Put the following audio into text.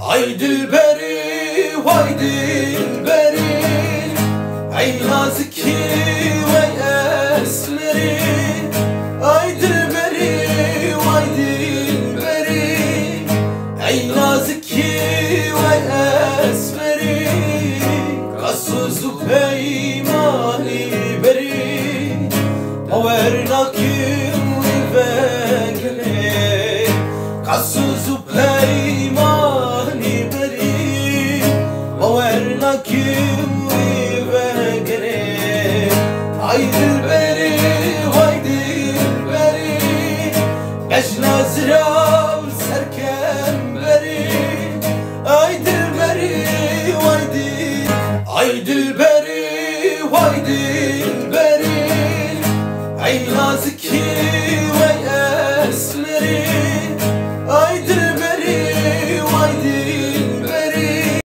Ay dilberi, vay dilberi, ay naziki vay esmeri. Ay dilberi, vay dilberi, ay naziki vay esmeri. Kasuzu peymani beri, mavernakim vegele. Kasuzu peymani beri, mavernakim vegele. Ay dilberi, vay dilberi, beş nazirav serkemberi. Ay dilberi, vay dilberi, ay dilberi.